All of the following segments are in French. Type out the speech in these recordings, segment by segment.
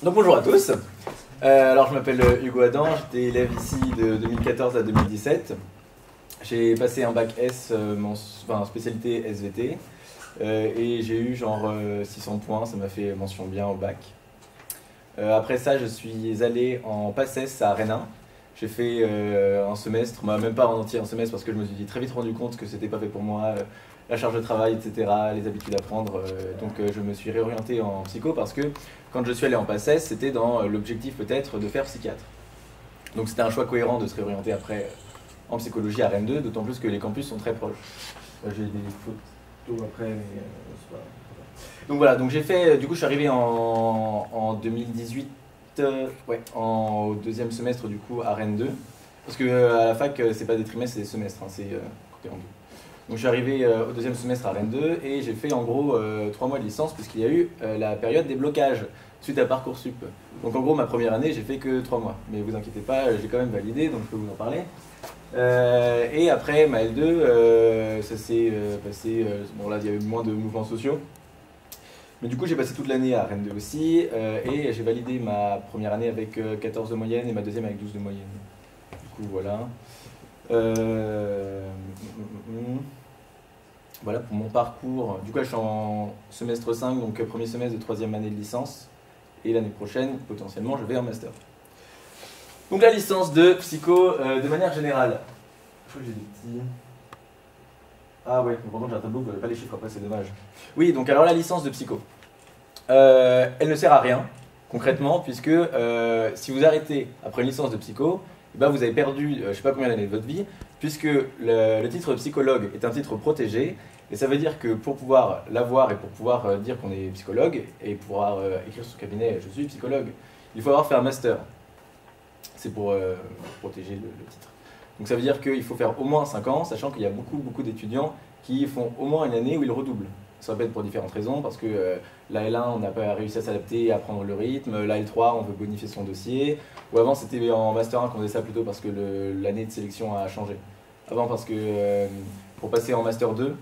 Donc bonjour à tous. Alors je m'appelle Hugo Adam, j'étais élève ici de 2014 à 2017. J'ai passé un bac S, spécialité SVT, et j'ai eu genre 600 points, ça m'a fait mention bien au bac. Après ça, je suis allé en PACES à Rennes 1. J'ai fait un semestre, même pas en entier un semestre, parce que je me suis très vite rendu compte que c'était pas fait pour moi, la charge de travail, etc., les habitudes à prendre. Donc je me suis réorienté en psycho parce que quand je suis allé en PACES, c'était dans l'objectif peut-être de faire psychiatre. Donc c'était un choix cohérent de se réorienter après en psychologie à Rennes 2, d'autant plus que les campus sont très proches. J'ai des photos après, mais c'est pas... Donc voilà, donc j'ai fait, du coup je suis arrivé en 2018, au deuxième semestre du coup à Rennes 2, parce que à la fac c'est pas des trimestres, c'est des semestres, c'est côté en deux. Donc je suis arrivé au deuxième semestre à Rennes 2 et j'ai fait en gros 3 mois de licence puisqu'il y a eu la période des blocages suite à Parcoursup. Donc en gros ma première année j'ai fait que 3 mois, mais vous inquiétez pas, j'ai quand même validé donc je peux vous en parler. Et après ma L2, ça s'est passé, bon là il y a eu moins de mouvements sociaux. Mais du coup, j'ai passé toute l'année à Rennes 2 aussi, et j'ai validé ma première année avec 14 de moyenne et ma deuxième avec 12 de moyenne. Du coup, voilà. Voilà pour mon parcours. Du coup, là, je suis en semestre 5, donc premier semestre de troisième année de licence. Et l'année prochaine, potentiellement, je vais en master. Donc la licence de psycho, de manière générale. Je crois que j'ai des petits... Ah ouais, mais pourtant j'ai un tableau, vous n'avez pas les chiffres après, c'est dommage. Oui, donc alors la licence de psycho. Elle ne sert à rien, concrètement, puisque si vous arrêtez après une licence de psycho, eh ben vous avez perdu je ne sais pas combien d'années de votre vie, puisque le titre de psychologue est un titre protégé, et ça veut dire que pour pouvoir l'avoir et pour pouvoir dire qu'on est psychologue, et pouvoir écrire sur son cabinet « je suis psychologue », il faut avoir fait un master. C'est pour protéger le titre. Donc ça veut dire qu'il faut faire au moins 5 ans, sachant qu'il y a beaucoup d'étudiants qui font au moins une année où ils redoublent. Ça peut être pour différentes raisons, parce que la L1, on n'a pas réussi à s'adapter et à prendre le rythme, la L3, on veut bonifier son dossier, ou avant c'était en Master 1 qu'on faisait ça plutôt parce que l'année de sélection a changé. Avant parce que pour passer en Master 2,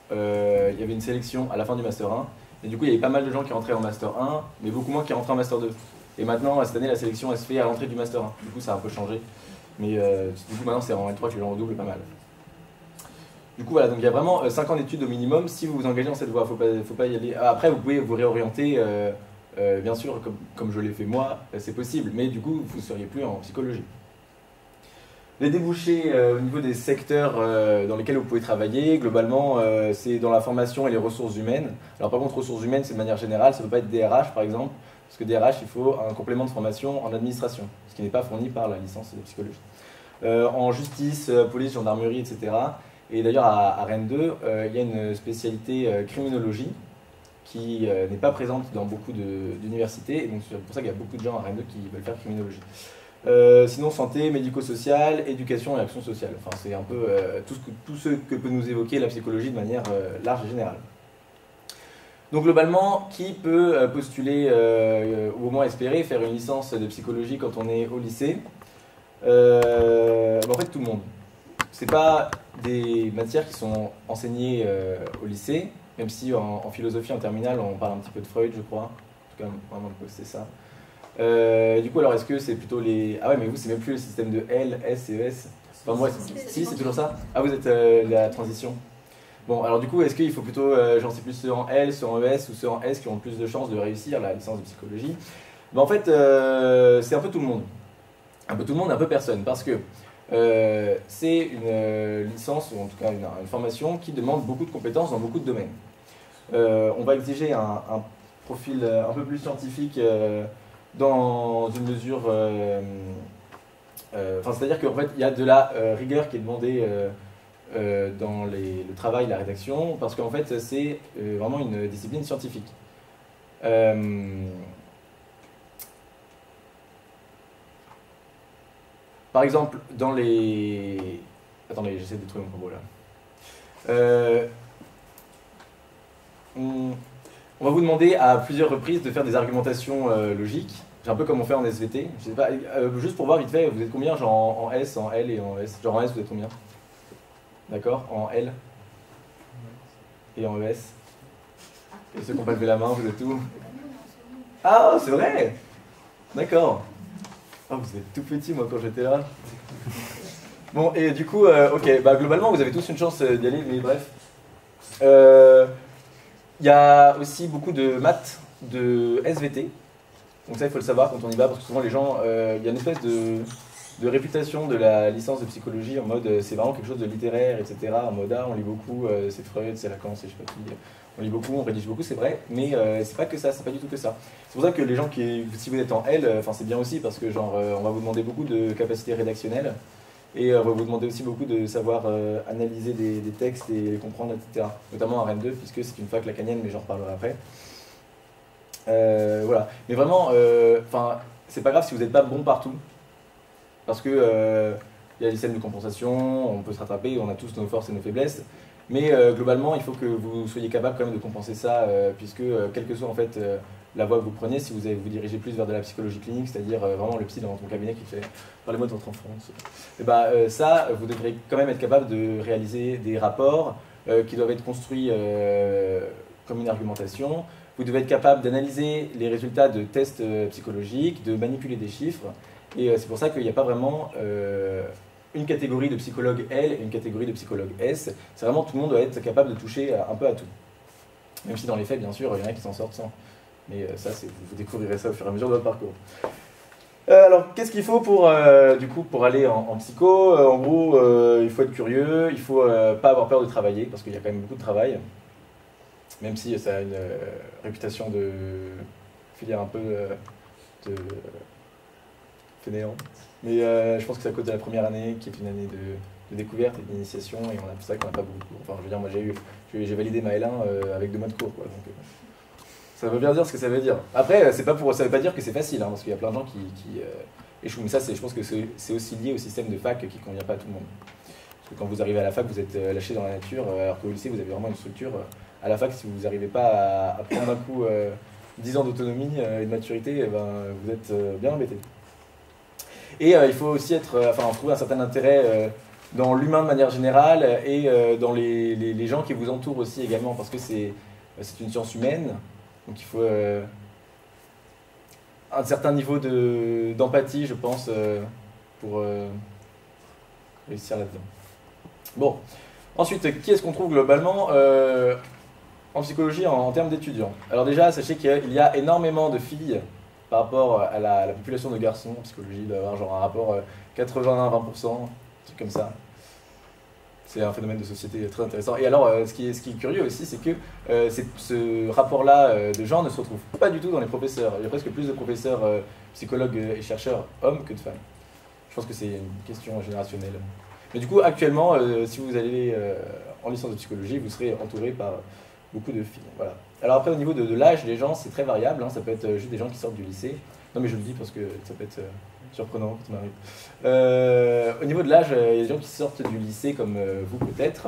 il y avait une sélection à la fin du Master 1, et du coup il y avait pas mal de gens qui rentraient en Master 1, mais beaucoup moins qui rentraient en Master 2. Et maintenant, cette année, la sélection elle se fait à l'entrée du Master 1, du coup ça a un peu changé. Mais du coup maintenant c'est en L3 que tu le redoubles pas mal. Du coup voilà, donc il y a vraiment 5 ans d'études au minimum si vous vous engagez dans cette voie, faut pas y aller. Après vous pouvez vous réorienter, bien sûr, comme je l'ai fait moi, c'est possible, mais du coup vous ne seriez plus en psychologie. Les débouchés au niveau des secteurs dans lesquels vous pouvez travailler, globalement c'est dans la formation et les ressources humaines. Alors par contre ressources humaines c'est de manière générale, ça ne peut pas être DRH par exemple, parce que DRH il faut un complément de formation en administration, ce qui n'est pas fourni par la licence de psychologie. En justice, police, gendarmerie, etc. Et d'ailleurs à Rennes 2, il y a une spécialité criminologie qui n'est pas présente dans beaucoup d'universités, et donc c'est pour ça qu'il y a beaucoup de gens à Rennes 2 qui veulent faire criminologie. Sinon santé, médico-social, éducation et action sociale. Enfin c'est un peu tout ce que peut nous évoquer la psychologie de manière large et générale. Donc globalement, qui peut postuler ou au moins espérer faire une licence de psychologie quand on est au lycée? En fait tout le monde. C'est pas des matières qui sont enseignées au lycée, même si en philosophie en terminale on parle un petit peu de Freud je crois, en tout cas vraiment c'est ça. Du coup alors est-ce que c'est plutôt les... Ah ouais mais vous c'est même plus le système de L, S et ES. Enfin moi si c'est toujours ça. Ah vous êtes la transition. Bon alors du coup est-ce qu'il faut plutôt genre c'est plus ceux en L, ceux en ES ou ceux en S qui ont plus de chances de réussir la licence de psychologie? En fait c'est un peu tout le monde. Un peu tout le monde, un peu personne, parce que c'est une licence, ou en tout cas une formation qui demande beaucoup de compétences dans beaucoup de domaines. On va exiger un profil un peu plus scientifique dans une mesure... c'est-à-dire qu'en fait, il y a de la rigueur qui est demandée dans le travail, la rédaction, parce qu'en fait, c'est vraiment une discipline scientifique. Par exemple, dans les... Attendez, j'essaie de trouver mon propos là. On va vous demander à plusieurs reprises de faire des argumentations logiques. C'est un peu comme on fait en SVT. Je sais pas, juste pour voir vite fait, vous êtes combien genre en S, en L et en ES? Genre en S, vous êtes combien? D'accord? En L et en ES? Et ceux qui n'ont pas levé la main, vous êtes où? Ah, c'est vrai. D'accord. Ah, vous êtes tout petit, moi, quand j'étais là. Bon, et du coup, ok, bah, globalement, vous avez tous une chance d'y aller, mais bref. Il y a aussi beaucoup de maths, de SVT. Donc ça, il faut le savoir quand on y va, parce que souvent les gens, il y a une espèce de réputation de la licence de psychologie en mode c'est vraiment quelque chose de littéraire, etc. En mode on lit beaucoup, c'est Freud, c'est Lacan, c'est je sais pas qui. On lit beaucoup, on rédige beaucoup, c'est vrai, mais c'est pas que ça, c'est pas du tout que ça. C'est pour ça que les gens si vous êtes en L, c'est bien aussi parce que genre on va vous demander beaucoup de capacités rédactionnelles et on va vous demander aussi beaucoup de savoir analyser des textes et les comprendre, etc. Notamment en Rennes 2 puisque c'est une fac lacanienne, mais j'en reparlerai après. Voilà, mais vraiment, c'est pas grave si vous n'êtes pas bon partout. Parce que il y a des scènes de compensation, on peut se rattraper, on a tous nos forces et nos faiblesses. Mais globalement, il faut que vous soyez capable quand même de compenser ça, puisque quelle que soit en fait la voie que vous prenez, si vous vous dirigez plus vers de la psychologie clinique, c'est-à-dire vraiment le psy dans ton cabinet qui fait parlez-moi de votre enfance, et ça, vous devrez quand même être capable de réaliser des rapports qui doivent être construits comme une argumentation. Vous devez être capable d'analyser les résultats de tests psychologiques, de manipuler des chiffres. Et c'est pour ça qu'il n'y a pas vraiment une catégorie de psychologue L et une catégorie de psychologue S. C'est vraiment tout le monde doit être capable de toucher un peu à tout. Même si dans les faits, bien sûr, il y en a qui s'en sortent sans. Mais ça, vous découvrirez ça au fur et à mesure de votre parcours. Alors, qu'est-ce qu'il faut pour aller en psycho? En gros, il faut être curieux, il faut pas avoir peur de travailler, parce qu'il y a quand même beaucoup de travail. Même si ça a une réputation de filière un peu de fainéant. Mais je pense que c'est à cause de la première année, qui est une année de découverte et d'initiation, et on a ça qu'on n'a pas beaucoup de cours. Enfin, je veux dire, moi j'ai validé ma L1 avec 2 mois de cours, quoi. Donc, ça veut bien dire ce que ça veut dire. Après, ça veut pas dire que c'est facile, hein, parce qu'il y a plein de gens qui échouent. Mais ça, je pense que c'est aussi lié au système de fac qui ne convient pas à tout le monde. Parce que quand vous arrivez à la fac, vous êtes lâché dans la nature, alors qu'au lycée, vous avez vraiment une structure. À la fac, si vous n'arrivez pas à prendre d'un coup 10 ans d'autonomie et de maturité, vous êtes bien embêté. Et il faut aussi trouver un certain intérêt dans l'humain de manière générale et dans les gens qui vous entourent aussi également, parce que c'est une science humaine, donc il faut un certain niveau d'empathie, je pense, pour réussir là-dedans. Bon, ensuite, qui est-ce qu'on trouve globalement en psychologie en termes d'étudiants? Alors déjà, sachez qu'il y a énormément de filles par rapport à la population de garçons en psychologie, d'avoir genre un rapport 80-20%, un truc comme ça. C'est un phénomène de société très intéressant. Et alors, ce qui est curieux aussi, c'est que ce rapport-là de genre ne se retrouve pas du tout dans les professeurs. Il y a presque plus de professeurs psychologues et chercheurs hommes que de femmes. Je pense que c'est une question générationnelle. Mais du coup, actuellement, si vous allez en licence de psychologie, vous serez entouré par beaucoup de filles. Voilà. Alors après, au niveau de l'âge des gens, c'est très variable. Hein. Ça peut être juste des gens qui sortent du lycée. Non, mais je le dis parce que ça peut être surprenant quand ça m'arrive. Au niveau de l'âge, il y a des gens qui sortent du lycée comme vous peut-être.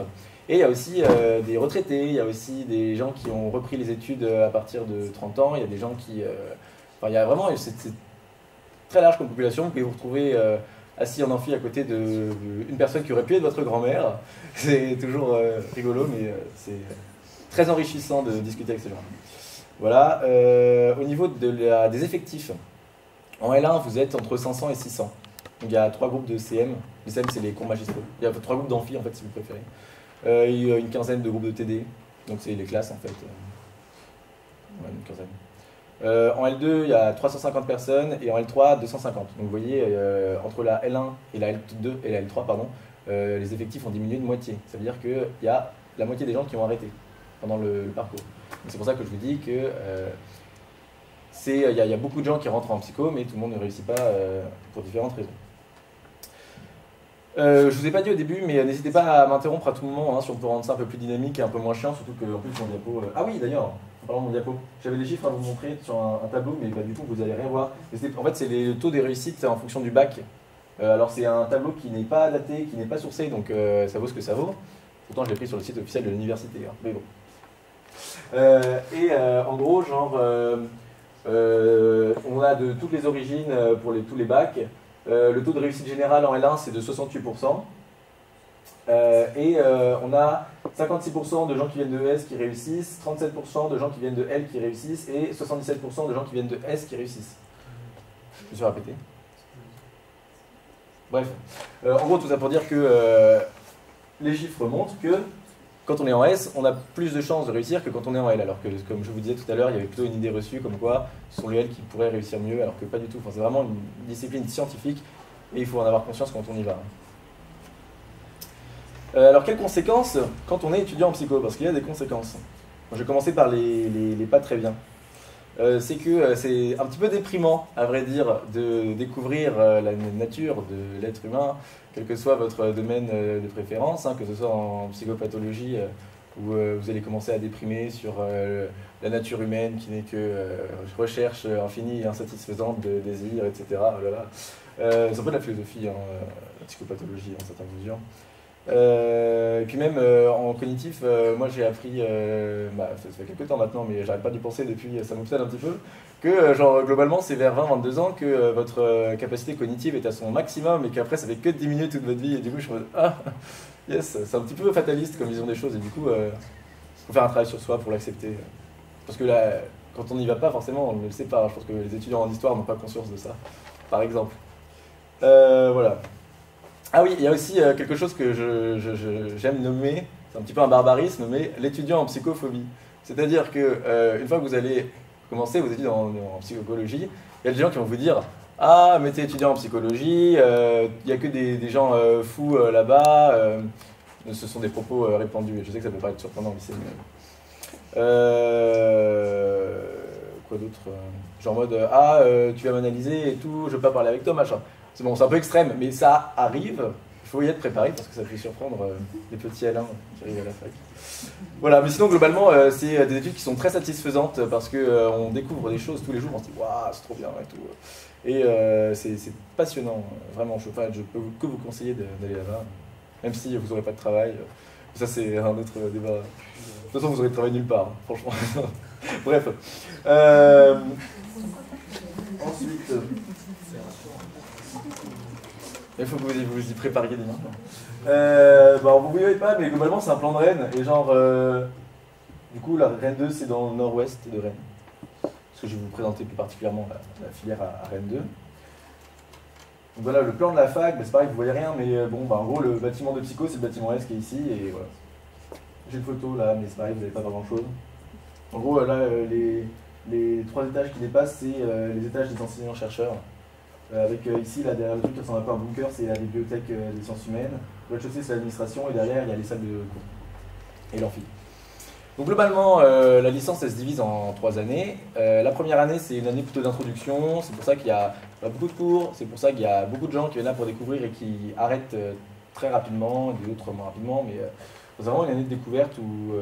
Et il y a aussi des retraités, il y a aussi des gens qui ont repris les études à partir de 30 ans. Il y a des gens qui... il y a vraiment... C'est très large comme population. Vous pouvez vous retrouver assis en amphi à côté d'une personne qui aurait pu être votre grand-mère. C'est toujours rigolo, mais c'est très enrichissant de discuter avec ces gens. Voilà. Au niveau des effectifs, en L1, vous êtes entre 500 et 600. Donc, il y a 3 groupes de CM. Les CM, c'est les cours magistraux. Il y a 3 groupes d'amphi, en fait, si vous préférez. Il y a une quinzaine de groupes de TD. Donc, c'est les classes, en fait. Ouais, une quinzaine. En L2, il y a 350 personnes. Et en L3, 250. Donc, vous voyez, entre la L1 et la L2 et la L3, les effectifs ont diminué de moitié. Ça veut dire qu'il y a la moitié des gens qui ont arrêté pendant le parcours. C'est pour ça que je vous dis que il y a beaucoup de gens qui rentrent en psycho, mais tout le monde ne réussit pas pour différentes raisons. Je ne vous ai pas dit au début, mais n'hésitez pas à m'interrompre à tout moment, hein, si on peut rendre ça un peu plus dynamique et un peu moins chiant, surtout qu'en plus mon diapo... Ah oui, d'ailleurs, en parlant de mon diapo, j'avais des chiffres à vous montrer sur un tableau, mais du coup vous n'allez rien voir. En fait, c'est le taux des réussites en fonction du bac. Alors c'est un tableau qui n'est pas daté, qui n'est pas sourcé, donc ça vaut ce que ça vaut. Pourtant, je l'ai pris sur le site officiel de l'université, hein, mais bon. En gros, genre... on a de toutes les origines pour tous les bacs. Le taux de réussite générale en L1 c'est de 68%. On a 56% de gens qui viennent de S qui réussissent, 37% de gens qui viennent de L qui réussissent, et 77% de gens qui viennent de S qui réussissent. Je me suis répété. Bref. En gros, tout ça pour dire que les chiffres montrent que quand on est en S, on a plus de chances de réussir que quand on est en L. Alors que, comme je vous disais tout à l'heure, il y avait plutôt une idée reçue comme quoi ce sont les L qui pourraient réussir mieux, alors que pas du tout. Enfin, c'est vraiment une discipline scientifique et il faut en avoir conscience quand on y va. Alors, quelles conséquences quand on est étudiant en psycho? Parce qu'il y a des conséquences. Bon, je vais commencer par les pas très bien. C'est que c'est un petit peu déprimant, à vrai dire, de découvrir la nature de l'être humain, quel que soit votre domaine de préférence, hein, que ce soit en psychopathologie, où vous allez commencer à déprimer sur la nature humaine qui n'est que recherche infinie et insatisfaisante de désirs, etc. Oh là là. C'est un peu de la philosophie, hein, la psychopathologie, en certaines mesures. Et puis même en cognitif, moi j'ai appris, ça fait quelques temps maintenant, mais j'arrête pas d'y penser depuis, ça m'obsède un petit peu, que genre globalement c'est vers 20-22 ans que votre capacité cognitive est à son maximum et qu'après ça fait que diminuer toute votre vie et du coup je me dis ah yes, c'est un petit peu fataliste comme vision des choses et du coup il faut faire un travail sur soi pour l'accepter. Parce que là, quand on n'y va pas forcément on ne le sait pas, je pense que les étudiants en histoire n'ont pas conscience de ça, par exemple. Voilà. Ah oui, il y a aussi quelque chose que j'aime nommer, c'est un petit peu un barbarisme, mais l'étudiant en psychophobie. C'est-à-dire que une fois que vous allez commencer vos études en psychologie, il y a des gens qui vont vous dire « Ah, mais t'es étudiant en psychologie, il n'y a que des gens fous là-bas. » Ce sont des propos répandus, je sais que ça peut pas être surprenant au lycée. Mais... quoi d'autre genre en mode « Ah, tu vas m'analyser et tout, je veux pas parler avec toi, machin. » C'est bon, c'est un peu extrême, mais ça arrive. Il faut y être préparé parce que ça peut surprendre les petits Alain qui arrivent à la fac. Voilà, mais sinon, globalement, c'est des études qui sont très satisfaisantes parce qu'on découvre des choses tous les jours, on se dit « Waouh, c'est trop bien » et tout. Et c'est passionnant, vraiment. Je peux que vous conseiller d'aller là-bas, même si vous n'aurez pas de travail. Ça, c'est un autre débat. De toute façon, vous aurez de travail nulle part, franchement. Bref. Ensuite... Il faut que vous y prépariez dès maintenant. Vous ne voyez pas, mais globalement c'est un plan de Rennes. Et genre, du coup, la Rennes 2 c'est dans le nord-ouest de Rennes. Parce que je vais vous présenter plus particulièrement la filière à Rennes 2. Donc voilà, le plan de la fac, c'est pareil, vous voyez rien, mais en gros, le bâtiment de psycho c'est le bâtiment S qui est ici. Et voilà. J'ai une photo là, mais c'est pareil, vous n'avez pas grand chose. En gros, là, les 3 étages qui dépassent, c'est les étages des enseignants-chercheurs. Avec ici, là, derrière le truc qui ressemble un peu à un bunker, c'est la bibliothèque des sciences humaines. Le rez-de-chaussée, c'est l'administration, et derrière, il y a les salles de cours et l'amphi. Donc globalement, la licence, elle se divise en 3 années. La première année, c'est une année plutôt d'introduction, c'est pour ça qu'il y a beaucoup de cours, c'est pour ça qu'il y a beaucoup de gens qui viennent là pour découvrir et qui arrêtent très rapidement, et d'autres moins rapidement, mais c'est vraiment une année de découverte où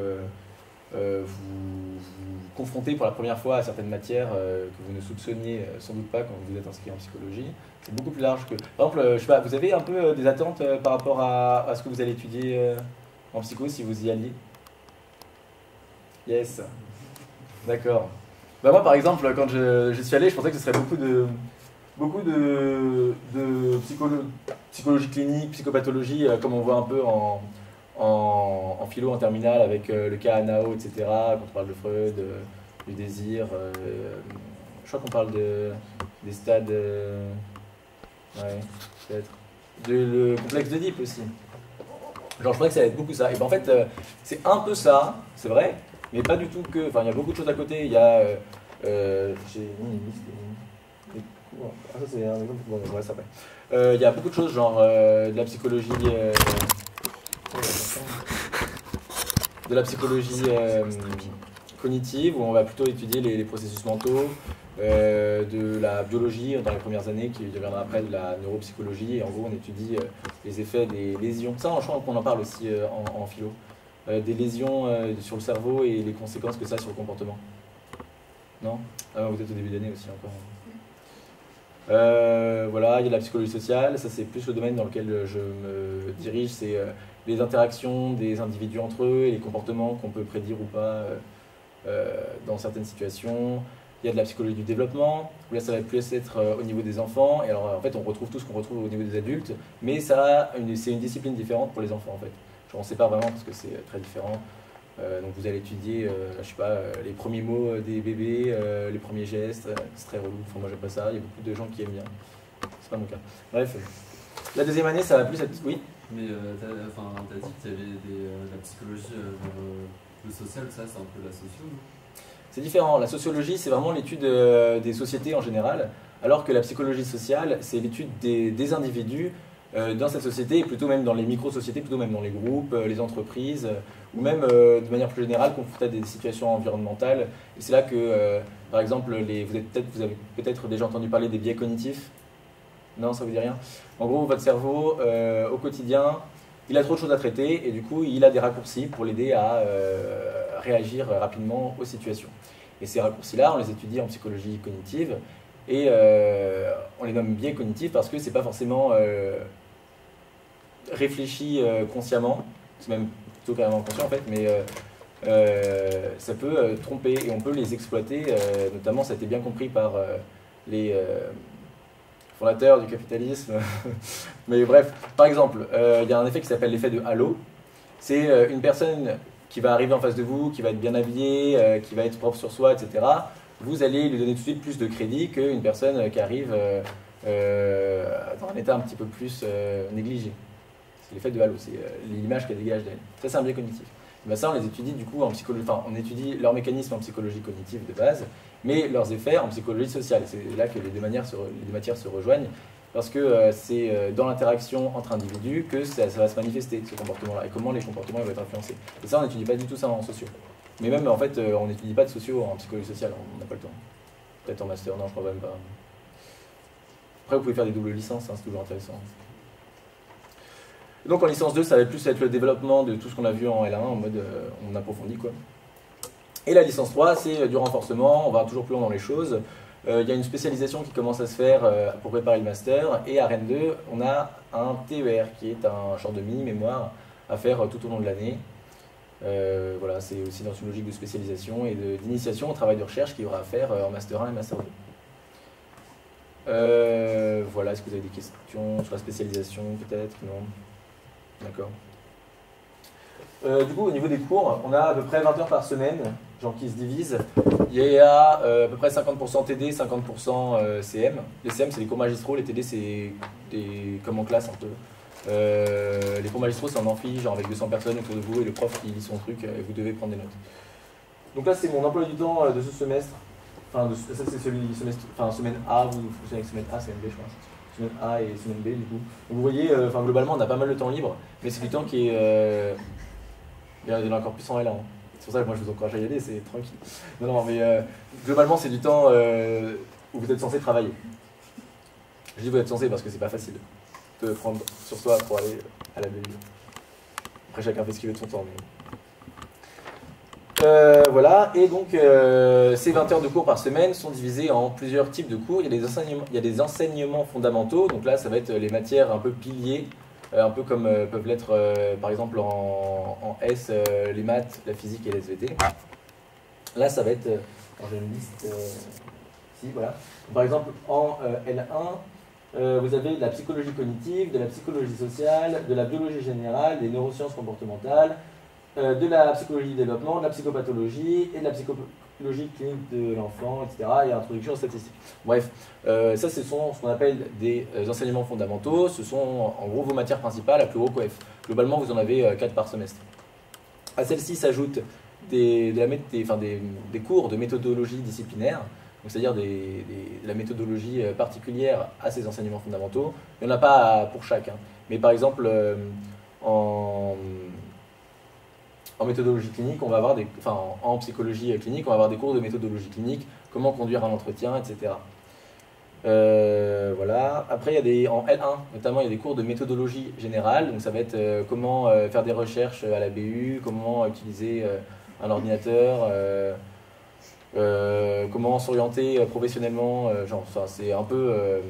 vous vous confrontez pour la première fois à certaines matières que vous ne soupçonniez sans doute pas quand vous êtes inscrit en psychologie. C'est beaucoup plus large que... Par exemple, je sais pas, vous avez un peu des attentes par rapport à ce que vous allez étudier en psycho si vous y alliez? Yes. D'accord. Moi par exemple, quand je suis allé, je pensais que ce serait beaucoup de psychologie clinique, psychopathologie, comme on voit un peu en philo en terminale avec le cas Anao, etc. Quand on parle de Freud, du désir, je crois qu'on parle des stades, ouais, peut-être, le complexe d'Oedipe aussi. Genre je crois que ça va être beaucoup ça. Et ben en fait, c'est un peu ça, c'est vrai, mais pas du tout que. Enfin, il y a beaucoup de choses à côté. Il y a, j'ai mis une liste. Ah ça c'est un exemple. Bon, ouais, ça va. Il y a beaucoup de choses genre de la psychologie. De la psychologie cognitive, où on va plutôt étudier les processus mentaux, de la biologie dans les premières années, qui deviendra après de la neuropsychologie, et en gros on étudie les effets des lésions. Ça, je crois qu'on en parle aussi en philo. Des lésions sur le cerveau et les conséquences que ça a sur le comportement. Non? Vous êtes au début d'année aussi encore. Voilà, il y a de la psychologie sociale, ça c'est plus le domaine dans lequel je me dirige, c'est les interactions des individus entre eux et les comportements qu'on peut prédire ou pas dans certaines situations. Il y a de la psychologie du développement, où là ça va plus être au niveau des enfants, et alors en fait on retrouve tout ce qu'on retrouve au niveau des adultes, mais c'est une discipline différente pour les enfants en fait. Genre on sépare vraiment parce que c'est très différent. Donc vous allez étudier, je sais pas, les premiers mots des bébés, les premiers gestes, c'est très relou. Enfin moi j'aime pas ça, il y a beaucoup de gens qui aiment bien. C'est pas mon cas. Bref, la deuxième année ça va plus être... Oui. Mais t'as dit que tu avais la psychologie le social, ça c'est un peu la socio, non? C'est différent. La sociologie c'est vraiment l'étude des sociétés en général, alors que la psychologie sociale c'est l'étude des individus dans cette société, et plutôt même dans les micro-sociétés, plutôt même dans les groupes, les entreprises, ou même de manière plus générale confronté à des situations environnementales. Et c'est là que, par exemple, vous avez peut-être déjà entendu parler des biais cognitifs. Non, ça vous dit rien? En gros, votre cerveau, au quotidien, il a trop de choses à traiter, et du coup, il a des raccourcis pour l'aider à réagir rapidement aux situations. Et ces raccourcis-là, on les étudie en psychologie cognitive, et on les nomme biais cognitifs parce que c'est pas forcément réfléchi consciemment, c'est même plutôt carrément conscient en fait, mais ça peut tromper et on peut les exploiter, notamment ça a été bien compris par les fondateurs du capitalisme. Mais bref, par exemple, il y a un effet qui s'appelle l'effet de halo. C'est une personne qui va arriver en face de vous, qui va être bien habillée, qui va être propre sur soi, etc. Vous allez lui donner tout de suite plus de crédit qu'une personne qui arrive dans un état un petit peu plus négligé. C'est l'effet de halo, c'est l'image qu'elle dégage d'elle. Ça, c'est un biais cognitif. Et bien ça, on les étudie du coup en psychologie, enfin, on étudie leurs mécanismes en psychologie cognitive de base, mais leurs effets en psychologie sociale. C'est là que les deux matières se rejoignent, parce que c'est dans l'interaction entre individus que ça va se manifester, ce comportement-là, et comment les comportements vont être influencés. Et ça, on n'étudie pas du tout ça en socio. Mais même, en fait, on n'étudie pas de socio en psychologie sociale, on n'a pas le temps. Peut-être en master, non, je crois même pas. Après, vous pouvez faire des doubles licences, hein, c'est toujours intéressant. Donc en licence 2, ça va plus être le développement de tout ce qu'on a vu en L1, en mode on approfondit quoi. Et la licence 3, c'est du renforcement, on va toujours plus loin dans les choses. Il y a une spécialisation qui commence à se faire pour préparer le master, et à Rennes 2, on a un TER qui est un genre de mini-mémoire à faire tout au long de l'année. Voilà, c'est aussi dans une logique de spécialisation et d'initiation au travail de recherche qu'il y aura à faire en master 1 et master 2. Voilà, est-ce que vous avez des questions sur la spécialisation peut-être? Non. D'accord. Du coup, au niveau des cours, on a à peu près 20 heures par semaine, genre qui se divisent. Il y a à peu près 50% TD, 50% CM. Les CM, c'est les cours magistraux, les TD, c'est comme en classe un peu. Les cours magistraux, c'est en amphi, genre avec 200 personnes autour de vous et le prof qui lit son truc et vous devez prendre des notes. Donc là, c'est mon emploi du temps de ce semestre. Enfin, ça, c'est semestre, enfin, semaine A, vous fonctionnez avec semaine A, semaine B, je pense. Semaine A et semaine B, du coup. Donc, vous voyez, globalement, on a pas mal de temps libre, mais c'est du temps qui est. Il y en a encore plus en L1. C'est pour ça que moi, je vous encourage à y aller, c'est tranquille. Non, mais globalement, c'est du temps où vous êtes censé travailler. Je dis vous êtes censé parce que c'est pas facile de prendre sur soi pour aller à la BU. Après, chacun fait ce qu'il veut de son temps. Mais... voilà, et donc ces 20 heures de cours par semaine sont divisées en plusieurs types de cours. Il y a des enseignements fondamentaux, donc là ça va être les matières un peu piliers, un peu comme peuvent l'être par exemple en S, les maths, la physique et les SVT. Là ça va être, j'ai une liste, si voilà. Par exemple en L1, vous avez de la psychologie cognitive, de la psychologie sociale, de la biologie générale, des neurosciences comportementales, de la psychologie du développement, de la psychopathologie et de la psychologie clinique de l'enfant, etc. et introduction aux statistiques. Bref, ça ce sont ce qu'on appelle des enseignements fondamentaux, ce sont en gros vos matières principales à plus haut coef. Globalement, vous en avez 4 par semestre. À celles-ci s'ajoutent des cours de méthodologie disciplinaire, c'est-à-dire de la méthodologie particulière à ces enseignements fondamentaux. Il n'y en a pas pour chaque, hein. Mais par exemple, en méthodologie clinique, on va avoir en psychologie clinique, on va avoir des cours de méthodologie clinique, comment conduire un entretien, etc. Voilà. Après, en L1, notamment, il y a des cours de méthodologie générale, donc ça va être comment faire des recherches à la BU, comment utiliser un ordinateur, comment s'orienter professionnellement, c'est un peu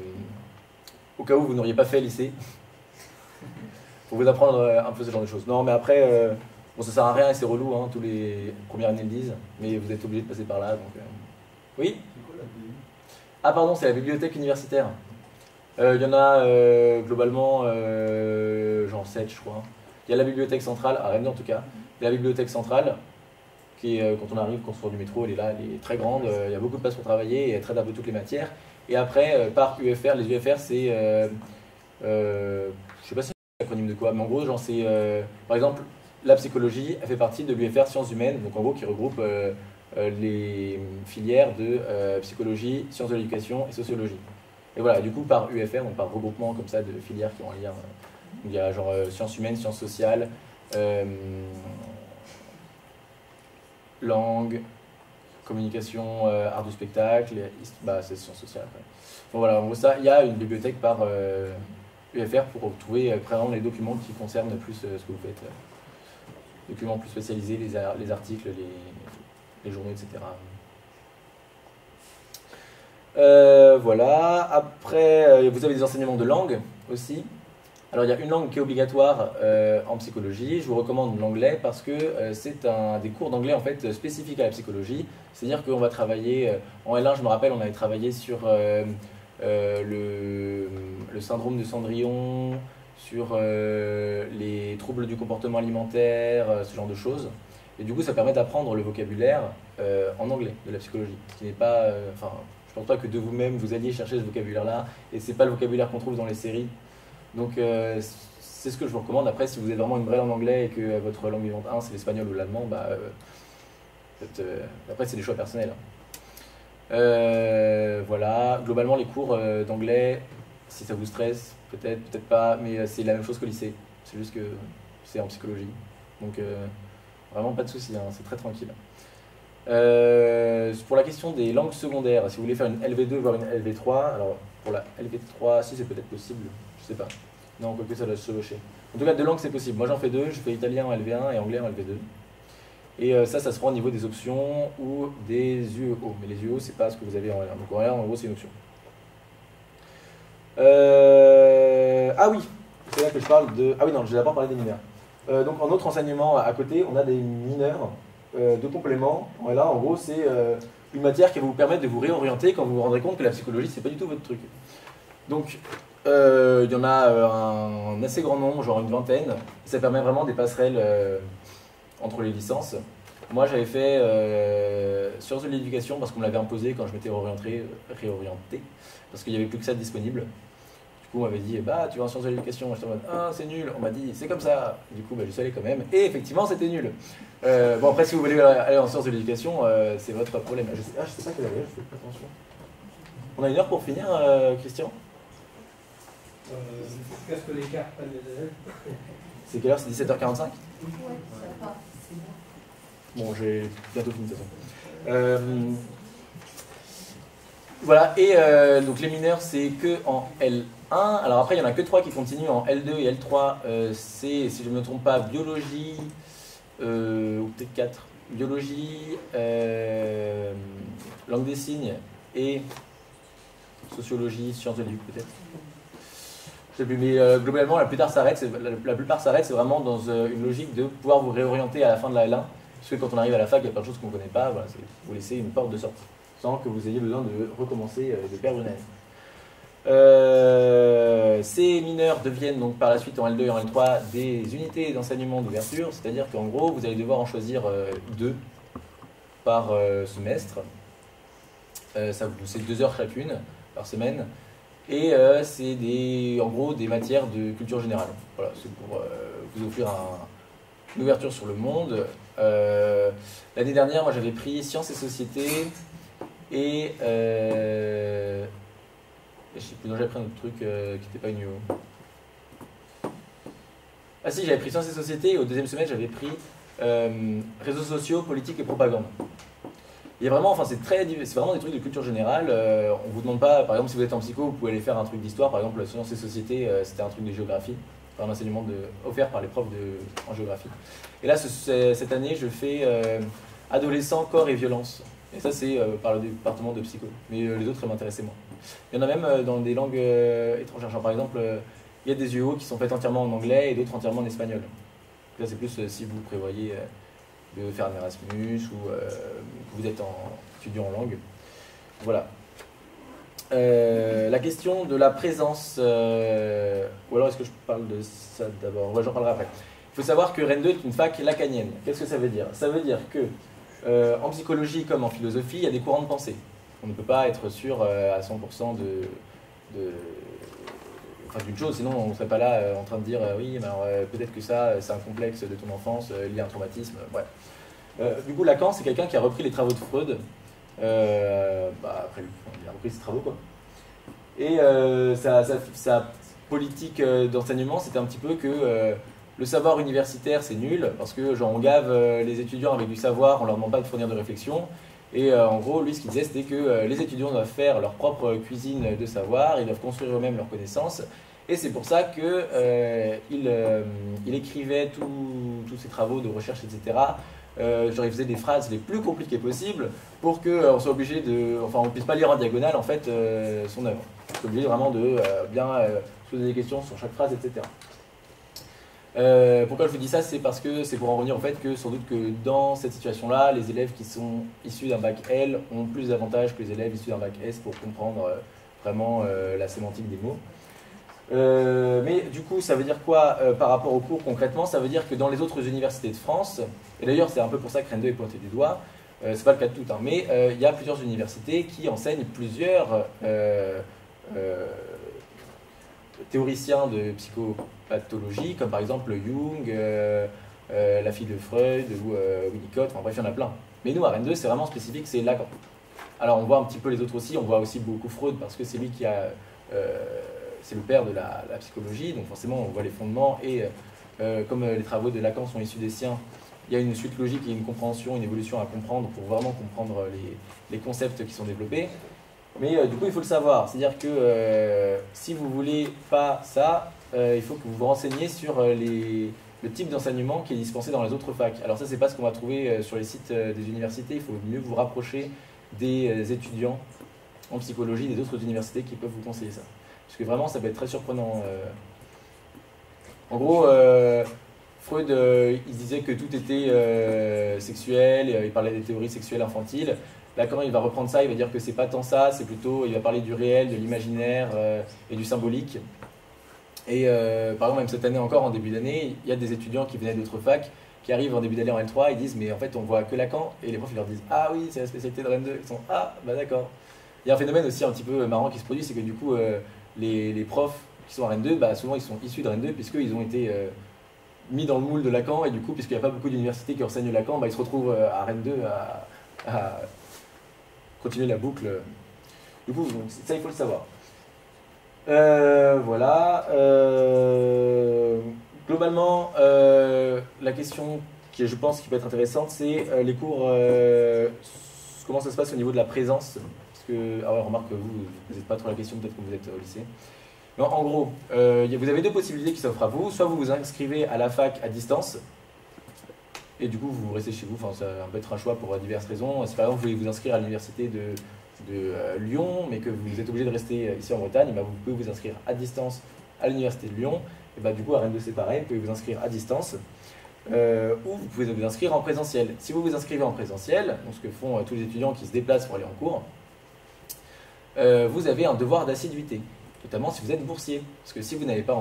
au cas où vous n'auriez pas fait lycée, pour vous apprendre un peu ce genre de choses. Non, mais après... Bon, ça sert à rien et c'est relou, hein, tous les premières années le disent, mais vous êtes obligé de passer par là. Donc, Oui. C'est quoi la BU? Ah pardon, c'est la bibliothèque universitaire. Il y en a globalement genre 7, je crois. Il y a la bibliothèque centrale, à Rennes en tout cas, la bibliothèque centrale, qui est, quand on arrive, quand on sort du métro, elle est là, elle est très grande, il y a beaucoup de place pour travailler et elle traite un peu toutes les matières. Et après, par UFR, les UFR, c'est, je sais pas si c'est l'acronyme de quoi, mais en gros, genre c'est, par exemple, la psychologie, elle fait partie de l'UFR sciences humaines, donc en gros qui regroupe les filières de psychologie, sciences de l'éducation et sociologie. Et voilà, du coup par UFR, donc par regroupement comme ça de filières qui ont un lien, il y a genre sciences humaines, sciences sociales, langue, communication, art du spectacle, bah c'est sciences sociales après. Bon voilà, en gros ça, il y a une bibliothèque par UFR pour trouver vraiment les documents qui concernent plus ce que vous faites. Documents plus spécialisés, les articles, les journaux, etc. Voilà. Après, vous avez des enseignements de langue aussi. Alors, il y a une langue qui est obligatoire en psychologie. Je vous recommande l'anglais parce que c'est des cours d'anglais en fait spécifiques à la psychologie. C'est-à-dire qu'on va travailler en L1. Je me rappelle, on avait travaillé sur le syndrome de Cendrillon, sur les troubles du comportement alimentaire, ce genre de choses. Et du coup, ça permet d'apprendre le vocabulaire en anglais de la psychologie. Ce qui n'est pas, enfin, je pense pas que de vous-même vous alliez chercher ce vocabulaire-là, et c'est pas le vocabulaire qu'on trouve dans les séries. Donc, c'est ce que je vous recommande. Après, si vous êtes vraiment une vraie en anglais et que votre langue vivante 1 c'est l'espagnol ou l'allemand, bah, après c'est des choix personnels. Voilà. Globalement, les cours d'anglais, si ça vous stresse, peut-être, peut-être pas, mais c'est la même chose qu'au lycée. C'est juste que c'est en psychologie. Donc, vraiment pas de soucis, hein, c'est très tranquille. Pour la question des langues secondaires, si vous voulez faire une LV2 voire une LV3, alors pour la LV3, si c'est peut-être possible, je sais pas. Non, quoique ça doit se chevaucher. En tout cas, deux langues c'est possible. Moi j'en fais deux, je fais italien en LV1 et anglais en LV2. Et ça se prend au niveau des options ou des UEO. Mais les UEO, c'est pas ce que vous avez en L1. Donc en L1, en gros, c'est une option. Ah oui, c'est là que je parle de. Ah oui, non, je vais d'abord parler des mineurs. Donc en autre enseignement à côté, on a des mineurs de complément. Là, en gros, c'est une matière qui va vous permettre de vous réorienter quand vous vous rendrez compte que la psychologie, c'est pas du tout votre truc. Donc, il y en a un assez grand nombre, genre une vingtaine. Ça permet vraiment des passerelles entre les licences. Moi, j'avais fait sciences de l'éducation parce qu'on me l'avait imposé quand je m'étais réorienté, parce qu'il n'y avait plus que ça de disponible. Du coup, on m'avait dit, bah, tu vas en sciences de l'éducation. J'étais en mode, ah, c'est nul. On m'a dit, c'est comme ça. Du coup, bah, j'y suis allé quand même. Et effectivement, c'était nul. Bon, après, si vous voulez aller en sciences de l'éducation, c'est votre problème. Je sais pas quelle heure il est, je fais pas attention. On a une heure pour finir, Christian Qu'est-ce que les cartes prennent les élèves? C'est quelle heure? C'est 17h45? Ouais, ça va. Bon, j'ai bientôt fini de toute façon. Voilà, et donc les mineurs, c'est que en L1. Alors après, il n'y en a que 3 qui continuent en L2 et L3. C'est, si je ne me trompe pas, biologie, ou peut-être 4. Biologie, langue des signes et sociologie, sciences de l'éduc peut-être. Je sais plus, mais globalement, la plupart s'arrêtent, c'est vraiment dans une logique de pouvoir vous réorienter à la fin de la L1. Parce que quand on arrive à la fac, il y a plein de choses qu'on ne connaît pas. Voilà, vous laissez une porte de sortie, sans que vous ayez besoin de recommencer, de perdre une année. Ces mineurs deviennent donc par la suite en L2 et en L3 des unités d'enseignement d'ouverture, c'est-à-dire qu'en gros, vous allez devoir en choisir 2 par semestre. C'est 2 heures chacune par semaine. Et c'est en gros des matières de culture générale. Voilà, c'est pour vous offrir une ouverture sur le monde. L'année dernière, moi j'avais pris sciences et société et je sais plus, non, j'avais pris un autre truc qui n'était pas une UO. Ah si, j'avais pris sciences et société et au deuxième semestre j'avais pris réseaux sociaux, politique et propagande. Il y a vraiment, enfin c'est vraiment des trucs de culture générale. On vous demande pas, par exemple si vous êtes en psycho, vous pouvez aller faire un truc d'histoire. Par exemple, sciences et société, c'était un truc de géographie, enfin un enseignement offert par les profs en géographie. Et là, cette année, je fais adolescents, corps et violence. Et ça, c'est par le département de psycho. Mais les autres, ça m'intéressait moins. Il y en a même dans des langues étrangères. Genre, par exemple, il y a des UO qui sont faites entièrement en anglais et d'autres entièrement en espagnol. Là, c'est plus si vous prévoyez de faire un Erasmus ou que vous êtes étudiant en langue. Voilà. La question de la présence, ou alors est-ce que je parle de ça d'abord? Ouais, j'en parlerai après. Il faut savoir que Rennes 2 est une fac lacanienne. Qu'est-ce que ça veut dire? Ça veut dire que en psychologie comme en philosophie, il y a des courants de pensée. On ne peut pas être sûr à 100% d'une chose, sinon on ne serait pas là en train de dire oui, mais alors peut-être que ça, c'est un complexe de ton enfance lié à un traumatisme. Ouais. Du coup, Lacan, c'est quelqu'un qui a repris les travaux de Freud. Après, il a repris ses travaux, quoi. Et sa politique d'enseignement, c'était un petit peu que le savoir universitaire, c'est nul, parce que genre, on gave les étudiants avec du savoir, on leur demande pas de fournir de réflexion. Et en gros, lui, ce qu'il disait, c'était que les étudiants doivent faire leur propre cuisine de savoir, ils doivent construire eux-mêmes leurs connaissances. Et c'est pour ça qu'il écrivait tous ses travaux de recherche, etc. Genre, il faisait des phrases les plus compliquées possibles pour qu'on soit obligé on ne puisse pas lire en diagonale en fait son œuvre. On est obligé vraiment de bien se poser des questions sur chaque phrase, etc. Pourquoi je vous dis ça? C'est parce que c'est pour en revenir au fait que sans doute que dans cette situation-là, les élèves qui sont issus d'un bac L ont plus d'avantages que les élèves issus d'un bac S pour comprendre vraiment la sémantique des mots. Mais du coup, ça veut dire quoi par rapport au cours concrètement? Ça veut dire que dans les autres universités de France, et d'ailleurs c'est un peu pour ça que Rennes 2 est pointé du doigt, c'est pas le cas de toutes, hein, mais il y a plusieurs universités qui enseignent plusieurs théoriciens de psychopathologie, comme par exemple Jung, la fille de Freud ou Winnicott, enfin bref, il y en a plein. Mais nous, à Rennes 2, c'est vraiment spécifique, c'est Lacan. Alors on voit un petit peu les autres aussi, on voit aussi beaucoup Freud parce que c'est lui qui a... c'est le père de la psychologie, donc forcément on voit les fondements et comme les travaux de Lacan sont issus des siens, il y a une suite logique et une compréhension, une évolution à comprendre pour vraiment comprendre les concepts qui sont développés. Mais du coup il faut le savoir, c'est-à-dire que si vous voulez pas ça, il faut que vous vous renseigniez sur le type d'enseignement qui est dispensé dans les autres facs. Alors ça c'est pas ce qu'on va trouver sur les sites des universités, il faut mieux vous rapprocher des étudiants en psychologie des autres universités qui peuvent vous conseiller ça. Parce que vraiment, ça peut être très surprenant. En gros, Freud, il disait que tout était sexuel, il parlait des théories sexuelles infantiles. Lacan, il va reprendre ça, il va dire que c'est pas tant ça, c'est plutôt, il va parler du réel, de l'imaginaire et du symbolique. Et par exemple, même cette année encore, en début d'année, il y a des étudiants qui venaient d'autres facs, qui arrivent en début d'année en L3, ils disent, mais en fait, on voit que Lacan, et les profs, ils leur disent, ah oui, c'est la spécialité de Rennes 2, ils sont, ah, bah d'accord. Il y a un phénomène aussi un petit peu marrant qui se produit, c'est que du coup, les profs qui sont à Rennes 2, bah, souvent ils sont issus de Rennes 2 puisqu'ils ont été mis dans le moule de Lacan et du coup, puisqu'il n'y a pas beaucoup d'universités qui enseignent Lacan, bah, ils se retrouvent à Rennes 2 à continuer la boucle. Du coup, donc, ça il faut le savoir. Voilà. Globalement, la question qui je pense qui peut être intéressante, c'est les cours, comment ça se passe au niveau de la présence. Ah ouais, remarque que vous n'êtes pas trop la question, peut-être que vous êtes au lycée. Mais en gros, vous avez deux possibilités qui s'offrent à vous. Soit vous vous inscrivez à la fac à distance, et du coup vous restez chez vous. Enfin, ça peut être un choix pour diverses raisons. Si par exemple vous voulez vous inscrire à l'université de Lyon, mais que vous êtes obligé de rester ici en Bretagne, bah, vous pouvez vous inscrire à distance à l'université de Lyon. Et bah, du coup, à Rennes 2, c'est pareil, vous pouvez vous inscrire à distance. Ou vous pouvez vous inscrire en présentiel. Si vous vous inscrivez en présentiel, donc ce que font tous les étudiants qui se déplacent pour aller en cours, vous avez un devoir d'assiduité, notamment si vous êtes boursier. Parce que si vous n'allez pas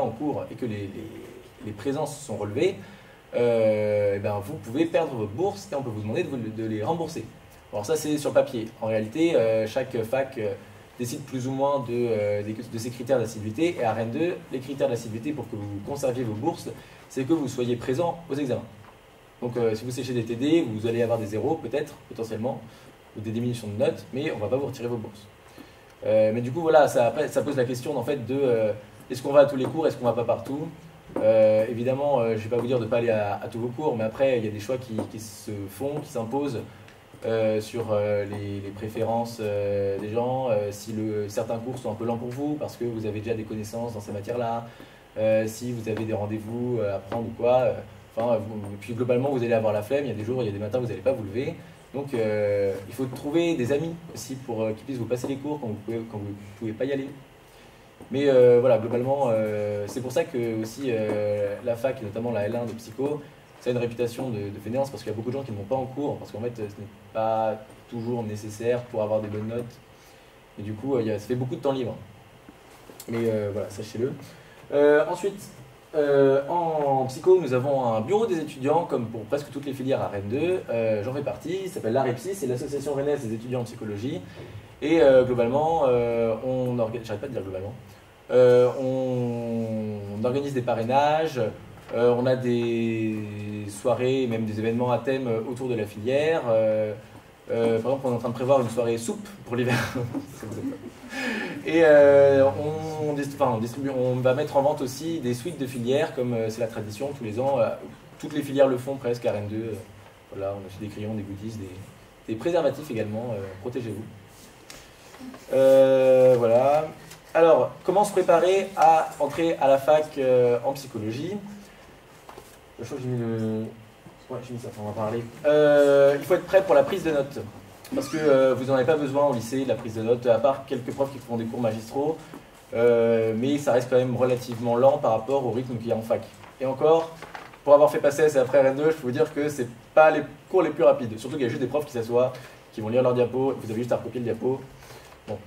en cours et que les présences sont relevées, ben vous pouvez perdre votre bourse et on peut vous demander de les rembourser. Alors ça c'est sur le papier. En réalité, chaque fac décide plus ou moins de ses critères d'assiduité. Et à Rennes 2, les critères d'assiduité pour que vous conserviez vos bourses, c'est que vous soyez présent aux examens. Donc si vous séchez des TD, vous allez avoir des zéros peut-être, potentiellement, ou des diminutions de notes, mais on ne va pas vous retirer vos bourses. Mais du coup, voilà, après, ça pose la question en fait, de est-ce qu'on va à tous les cours, est-ce qu'on ne va pas partout. Évidemment, je ne vais pas vous dire de ne pas aller à tous vos cours, mais après, il y a des choix qui se font, qui s'imposent sur les préférences des gens, si certains cours sont un peu lents pour vous, parce que vous avez déjà des connaissances dans ces matières-là, si vous avez des rendez-vous à prendre ou quoi. Puis globalement, vous allez avoir la flemme, il y a des jours, il y a des matins, vous n'allez pas vous lever. Donc il faut trouver des amis aussi pour qu'ils puissent vous passer les cours quand vous ne pouvez pas y aller. Mais voilà, globalement, c'est pour ça que aussi la fac, et notamment la L1 de psycho, ça a une réputation de fainéance parce qu'il y a beaucoup de gens qui ne vont pas en cours, parce qu'en fait ce n'est pas toujours nécessaire pour avoir des bonnes notes. Et du coup, ça fait beaucoup de temps libre. Mais voilà, sachez-le. Ensuite, en psycho, nous avons un bureau des étudiants, comme pour presque toutes les filières à Rennes 2. J'en fais partie, il s'appelle l'AREPSI, c'est l'association rennaise des étudiants en psychologie. Et globalement, on organise, j'arrête pas de dire globalement, on organise des parrainages, on a des soirées et même des événements à thème autour de la filière. Par exemple, on est en train de prévoir une soirée soupe pour l'hiver. Et on va mettre en vente aussi des suites de filières, comme c'est la tradition tous les ans. Toutes les filières le font presque à Rennes 2. Voilà, on a aussi des crayons, des goodies, des préservatifs également. Protégez-vous. Voilà. Alors, comment se préparer à entrer à la fac en psychologie? Je crois que j'ai mis le... Ouais, j'ai mis ça, on va parler. Il faut être prêt pour la prise de notes. Parce que vous n'en avez pas besoin au lycée, de la prise de notes, à part quelques profs qui font des cours magistraux. Mais ça reste quand même relativement lent par rapport au rythme qu'il y a en fac. Et encore, pour avoir fait passer après Rennes 2, je peux vous dire que c'est pas les cours les plus rapides. Surtout qu'il y a juste des profs qui s'assoient, qui vont lire leur diapo, vous avez juste à recopier le diapo. Bon.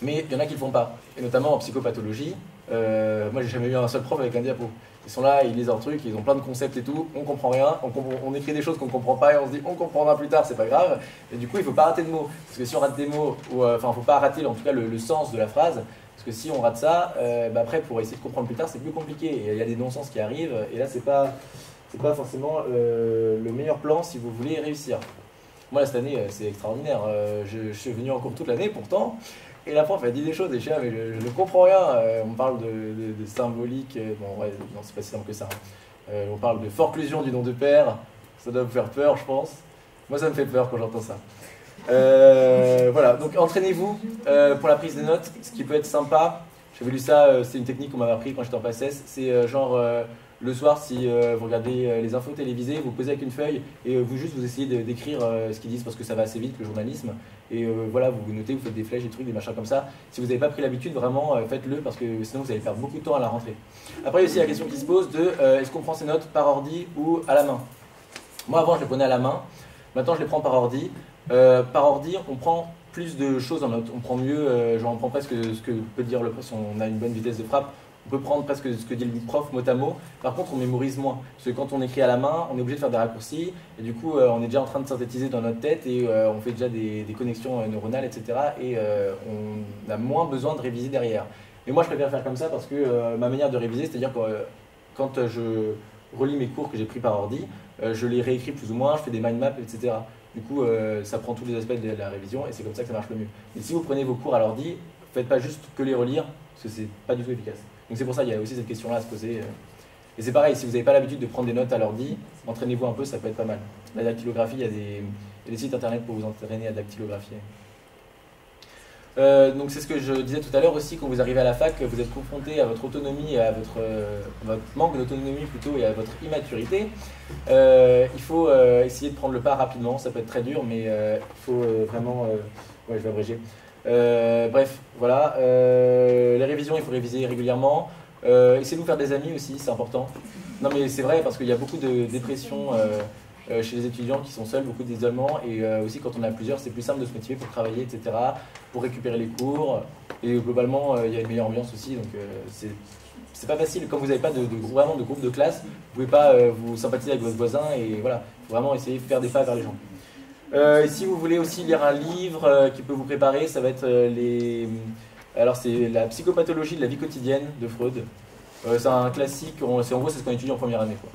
Mais il y en a qui ne le font pas. Et notamment en psychopathologie, moi j'ai jamais eu un seul prof avec un diapo. Ils sont là, ils lisent leur truc, ils ont plein de concepts et tout, on comprend rien, on écrit des choses qu'on comprend pas et on se dit on comprendra plus tard, c'est pas grave. Et du coup, il faut pas rater de mots. Parce que si on rate des mots, enfin, faut pas rater en tout cas le sens de la phrase. Parce que si on rate ça, après pour essayer de comprendre plus tard, c'est plus compliqué. Et il y a des non-sens qui arrivent, et là, c'est pas forcément le meilleur plan si vous voulez réussir. Moi, là, cette année, c'est extraordinaire. Je suis venu en cours toute l'année pourtant. Et la prof a dit des choses, et je suis là, mais je ne comprends rien. On parle de symbolique, bon, ouais, non, c'est pas si simple que ça. On parle de forclusion du nom de père, ça doit vous faire peur, je pense. Moi, ça me fait peur quand j'entends ça. Voilà, donc entraînez-vous pour la prise de notes, ce qui peut être sympa. J'avais lu ça, c'est une technique qu'on m'avait appris quand j'étais en PACES. C'est genre, le soir, si vous regardez les infos télévisées, vous posez avec une feuille et vous essayez d'écrire ce qu'ils disent parce que ça va assez vite, le journalisme. Et voilà, vous notez, vous faites des flèches, des trucs, des machins comme ça. Si vous n'avez pas pris l'habitude, vraiment, faites-le parce que sinon vous allez perdre beaucoup de temps à la rentrée. Après, il y a aussi la question qui se pose de est-ce qu'on prend ses notes par ordi ou à la main? Moi, avant, je les prenais à la main. Maintenant, je les prends par ordi. Par ordi, on prend plus de choses en notes. On prend mieux, genre on prend presque ce que peut dire le prof si on a une bonne vitesse de frappe. On peut prendre presque ce que dit le prof mot à mot. Par contre, on mémorise moins. Parce que quand on écrit à la main, on est obligé de faire des raccourcis. Et du coup, on est déjà en train de synthétiser dans notre tête et on fait déjà des connexions neuronales, etc. Et on a moins besoin de réviser derrière. Mais moi, je préfère faire comme ça parce que ma manière de réviser, c'est-à-dire que quand je relis mes cours que j'ai pris par ordi, je les réécris plus ou moins, je fais des mind maps, etc. Du coup, ça prend tous les aspects de la révision et c'est comme ça que ça marche le mieux. Mais si vous prenez vos cours à l'ordi, faites pas juste que les relire, parce que c'est pas du tout efficace. Donc c'est pour ça qu'il y a aussi cette question-là à se poser. Et c'est pareil, si vous n'avez pas l'habitude de prendre des notes à l'ordi, entraînez-vous un peu, ça peut être pas mal. La dactylographie, il y a des sites internet pour vous entraîner à dactylographier. Donc c'est ce que je disais tout à l'heure aussi, quand vous arrivez à la fac, vous êtes confronté à votre autonomie, à votre manque d'autonomie plutôt et à votre immaturité. Il faut essayer de prendre le pas rapidement, ça peut être très dur, mais il faut vraiment... ouais, je vais abréger. Bref, voilà. Les révisions, il faut réviser régulièrement. Essayez de vous faire des amis aussi, c'est important. Non mais c'est vrai, parce qu'il y a beaucoup de dépression chez les étudiants qui sont seuls, beaucoup d'isolement, et aussi quand on est à plusieurs, c'est plus simple de se motiver pour travailler, etc., pour récupérer les cours, et globalement, il y a une meilleure ambiance aussi, donc c'est pas facile. Quand vous n'avez pas vraiment de groupe de classe, vous pouvez pas vous sympathiser avec votre voisin, et voilà, il faut vraiment essayer de faire des pas vers les gens. Et si vous voulez aussi lire un livre qui peut vous préparer, ça va être alors c'est la psychopathologie de la vie quotidienne de Freud. C'est un classique, en gros c'est ce qu'on étudie en première année, quoi.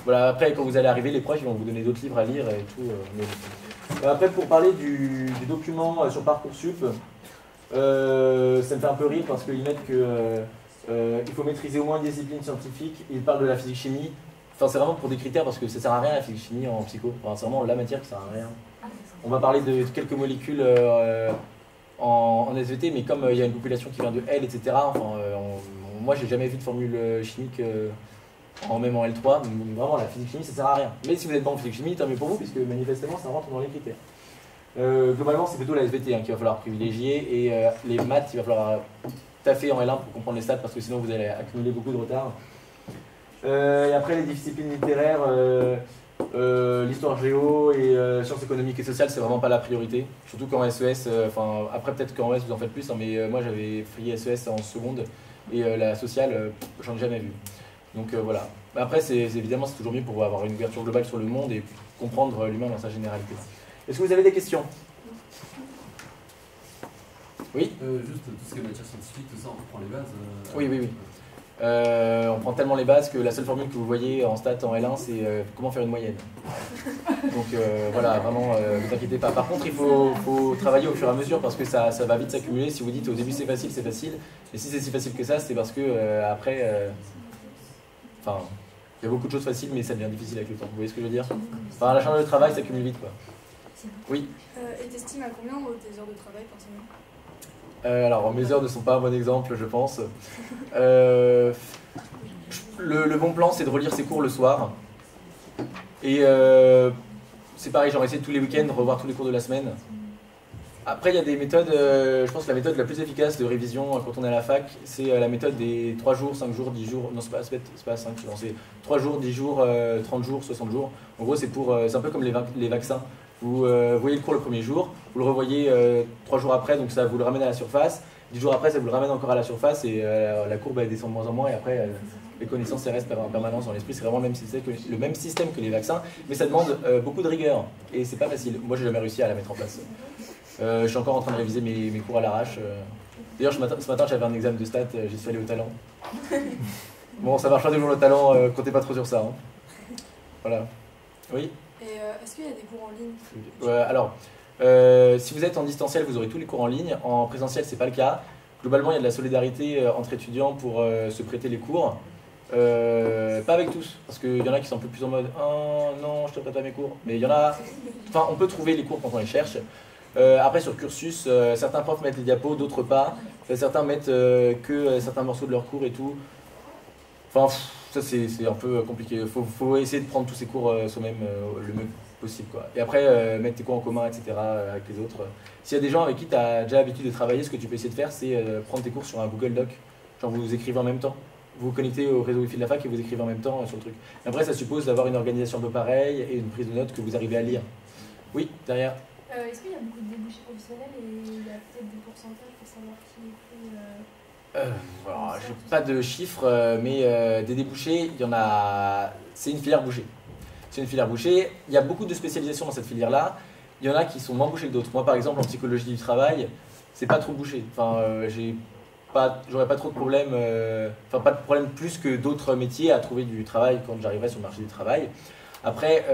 Voilà, après, quand vous allez arriver, les profs ils vont vous donner d'autres livres à lire et tout. Mais... Après, pour parler du document sur Parcoursup, ça me fait un peu rire parce qu'ils mettent qu'il faut maîtriser au moins une discipline scientifique. Ils parlent de la physique-chimie. Enfin, c'est vraiment pour des critères parce que ça sert à rien la physique-chimie en psycho. Enfin, c'est vraiment la matière qui sert à rien. On va parler de quelques molécules en SVT, mais comme il y a une population qui vient de L, etc., enfin, moi j'ai jamais vu de formule chimique. Même en L3, donc vraiment la physique-chimie ça sert à rien. Mais si vous n'êtes pas en physique-chimie, tant mieux pour vous, puisque manifestement ça rentre dans les critères. Globalement, c'est plutôt la SVT qu'il va falloir privilégier, et les maths, il va falloir taffer en L1 pour comprendre les stats, parce que sinon vous allez accumuler beaucoup de retard. Et après, les disciplines littéraires, l'histoire géo et sciences économiques et sociales, c'est vraiment pas la priorité. Surtout qu'en SES, après peut-être qu'en ES vous en faites plus, hein, mais moi j'avais pris SES en seconde, et la sociale, j'en ai jamais vu. Donc voilà. Après, évidemment, c'est toujours mieux pour avoir une ouverture globale sur le monde et comprendre l'humain dans sa généralité. Est-ce que vous avez des questions? Oui. Juste tout ce qui est matière scientifique, tout ça, on reprend les bases. Oui. On prend tellement les bases que la seule formule que vous voyez en stats en L1, c'est comment faire une moyenne. Donc voilà, vraiment, ne vous inquiétez pas. Par contre, il faut travailler au fur et à mesure parce que ça va vite s'accumuler. Si vous dites au début c'est facile. Et si c'est si facile que ça, c'est parce que après, enfin, il y a beaucoup de choses faciles, mais ça devient difficile avec le temps. Vous voyez ce que je veux dire? Enfin, la charge de travail s'accumule vite, quoi. Oui. Et t'estimes à combien tes heures de travail par semaine? Alors, mes heures ne sont pas un bon exemple, je pense. Le bon plan, c'est de relire ses cours le soir. Et c'est pareil, genre essayer tous les week-ends de revoir tous les cours de la semaine. Après, il y a des méthodes, je pense que la méthode la plus efficace de révision quand on est à la fac, c'est la méthode des 3 jours, 5 jours, 10 jours, non c'est pas 5, c'est 3 jours, 10 jours, 30 jours, 60 jours. En gros, c'est un peu comme les vaccins. Vous voyez le cours le premier jour, vous le revoyez 3 jours après, donc ça vous le ramène à la surface. 10 jours après, ça vous le ramène encore à la surface et la courbe elle descend de moins en moins et après les connaissances elles restent en permanence dans l'esprit. C'est vraiment le même système que les vaccins, mais ça demande beaucoup de rigueur et c'est pas facile. Moi, j'ai jamais réussi à la mettre en place. Je suis encore en train de réviser mes cours à l'arrache. D'ailleurs, ce matin, j'avais un examen de stats, j'y suis allé au talent. Bon, ça marche pas toujours le talent, comptez pas trop sur ça. Hein. Voilà. Oui. Et est-ce qu'il y a des cours en ligne? Alors, si vous êtes en distanciel, vous aurez tous les cours en ligne. En présentiel, c'est pas le cas. Globalement, il y a de la solidarité entre étudiants pour se prêter les cours. Pas avec tous, parce qu'il y en a qui sont un peu plus en mode « Oh non, je te prête pas mes cours ». Mais il y en a... Enfin, on peut trouver les cours quand on les cherche. Après, sur Cursus, certains profs mettent les diapos, d'autres pas. Certains mettent que certains morceaux de leur cours et tout. Enfin, ça c'est un peu compliqué. Il faut essayer de prendre tous ces cours soi-même le mieux possible, quoi. Et après, mettre tes cours en commun, etc. avec les autres. S'il y a des gens avec qui tu as déjà l'habitude de travailler, ce que tu peux essayer de faire, c'est prendre tes cours sur un Google Doc. Genre, vous écrivez en même temps. Vous vous connectez au réseau Wi-Fi de la fac et vous écrivez en même temps sur le truc. Et après, ça suppose d'avoir une organisation un peu pareille et une prise de notes que vous arrivez à lire. Oui, derrière. Est-ce qu'il y a beaucoup de débouchés professionnels et il y a peut-être des pourcentages pour savoir qui est J'ai pas de chiffres, mais des débouchés, il y en a. C'est une filière bouchée. C'est une filière bouchée. Il y a beaucoup de spécialisations dans cette filière-là. Il y en a qui sont moins bouchées que d'autres. Moi, par exemple, en psychologie du travail, c'est pas trop bouché. Enfin, j'aurais pas trop de problèmes. Pas de problème plus que d'autres métiers à trouver du travail quand j'arriverai sur le marché du travail. Après,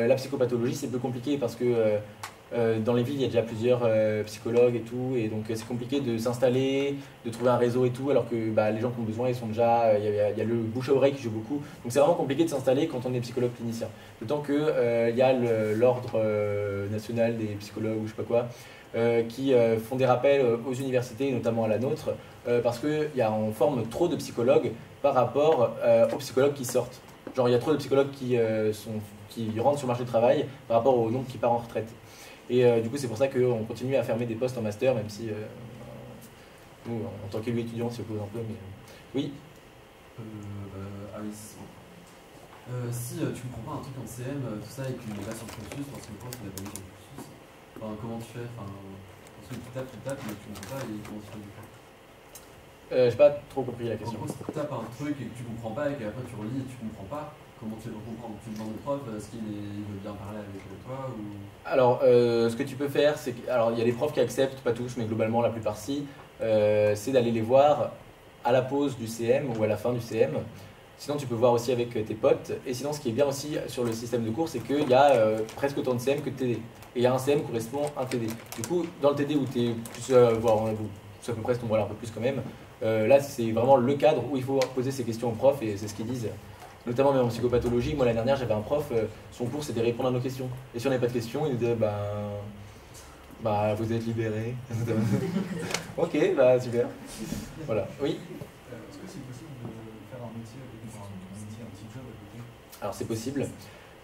la psychopathologie, c'est peu compliqué parce que dans les villes, il y a déjà plusieurs psychologues et tout, et donc c'est compliqué de s'installer, de trouver un réseau et tout, alors que les gens qui ont besoin, ils sont déjà, il y a le bouche à oreille qui joue beaucoup. Donc c'est vraiment compliqué de s'installer quand on est psychologue clinicien. D'autant que il y a l'ordre national des psychologues ou je sais pas quoi, qui font des rappels aux universités, notamment à la nôtre, parce qu'on forme trop de psychologues par rapport aux psychologues qui sortent. Genre il y a trop de psychologues qui rentrent sur le marché du travail par rapport au nombre qui part en retraite. Et du coup, c'est pour ça qu'on continue à fermer des postes en master, même si nous, en tant qu'élus étudiants, c'est un peu. Mais oui. Si tu ne comprends pas un truc en CM, tout ça, et que tu ne mets pas sur le cursus, parce que le prof il a pas mis sur le cursus, comment tu fais? Parce que tu tapes, mais tu ne comprends pas, et comment tu fais du coup? J'ai pas trop compris la question. En gros, si tu tapes un truc et que tu ne comprends pas, et qu'après tu relis et tu ne comprends pas, comment tu le comprends? Tu demandes au prof, est-ce qu'il veut bien parler avec toi ou... Alors, ce que tu peux faire, c'est que... Alors, il y a des profs qui acceptent, pas tous, mais globalement la plupart si, c'est d'aller les voir à la pause du CM ou à la fin du CM. Sinon, tu peux voir aussi avec tes potes. Et sinon, ce qui est bien aussi sur le système de cours, c'est qu'il y a presque autant de CM que de TD. Et il y a un CM correspond à un TD. Du coup, dans le TD où tu es plus, voire ça peut presque tomber un peu plus quand même, là, c'est vraiment le cadre où il faut poser ces questions aux profs et c'est ce qu'ils disent. Notamment même en psychopathologie, moi l'année dernière j'avais un prof, son cours c'était répondre à nos questions. Et si on n'avait pas de questions, il nous disait vous êtes libérés. Ok, super. Voilà, oui. Est-ce que c'est possible de faire un métier avec un petit job à côté? Alors c'est possible.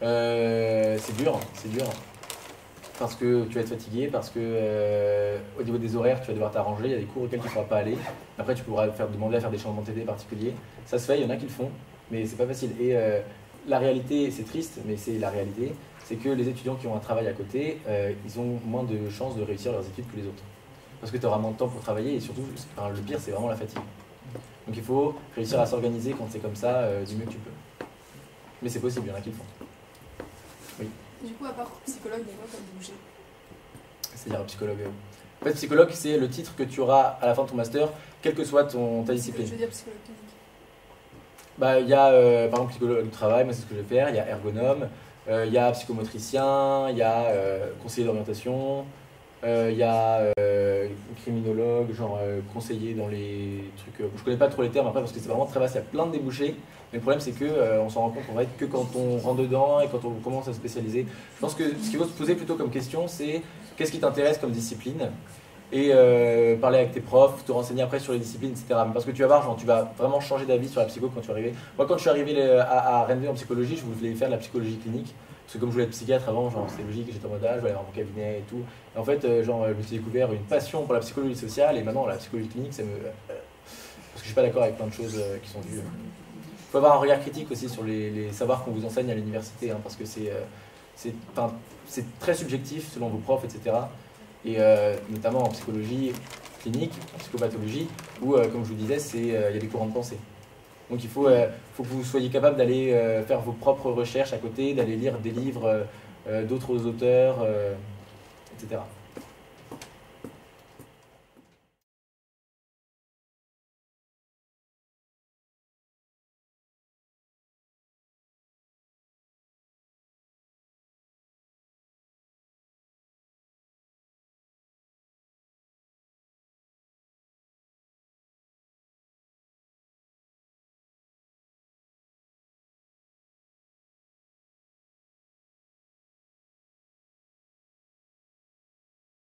C'est dur. Parce que tu vas être fatigué, parce que au niveau des horaires, tu vas devoir t'arranger, il y a des cours auxquels tu ne pourras pas aller. Après, tu pourras demander à faire des changements de TD particuliers. Ça se fait, il y en a qui le font, mais c'est pas facile. Et la réalité, c'est triste, mais c'est la réalité, c'est que les étudiants qui ont un travail à côté, ils ont moins de chances de réussir leurs études que les autres. Parce que tu auras moins de temps pour travailler et surtout, le pire, c'est vraiment la fatigue. Donc il faut réussir à s'organiser quand c'est comme ça du mieux que tu peux. Mais c'est possible, il y en a qui le font. Du coup, à part psychologue, il y a quoi comme débouché? C'est-à-dire psychologue. En fait, psychologue, c'est le titre que tu auras à la fin de ton master, quelle que soit ta discipline. Je veux dire psychologue clinique. Bah, il y a par exemple psychologue du travail, moi c'est ce que je vais faire, il y a ergonome, il y a psychomotricien, il y a conseiller d'orientation, il y a criminologue, genre conseiller dans les trucs. Je connais pas trop les termes après parce que c'est vraiment très vaste, il y a plein de débouchés. Mais le problème c'est que on s'en rend compte en fait que quand on rentre dedans et quand on commence à se spécialiser. Je pense que ce qu'il faut se poser plutôt comme question, c'est qu'est-ce qui t'intéresse comme discipline et parler avec tes profs, te renseigner après sur les disciplines, etc. Mais parce que tu vas voir, genre, tu vas vraiment changer d'avis sur la psycho quand tu vas arriver. Moi, quand je suis arrivé à Rennes en psychologie, je voulais faire de la psychologie clinique. Parce que comme je voulais être psychiatre avant, genre, c'était logique, j'étais en mode je voulais avoir mon cabinet et tout. Et en fait, genre, je me suis découvert une passion pour la psychologie sociale et maintenant la psychologie clinique, ça me... parce que je suis pas d'accord avec plein de choses qui sont vues. Il faut avoir un regard critique aussi sur les savoirs qu'on vous enseigne à l'université, hein, parce que c'est très subjectif selon vos profs, etc. Et notamment en psychologie clinique, en psychopathologie, où, comme je vous disais, il y a des courants de pensée. Donc il faut que vous soyez capable d'aller faire vos propres recherches à côté, d'aller lire des livres d'autres auteurs, etc.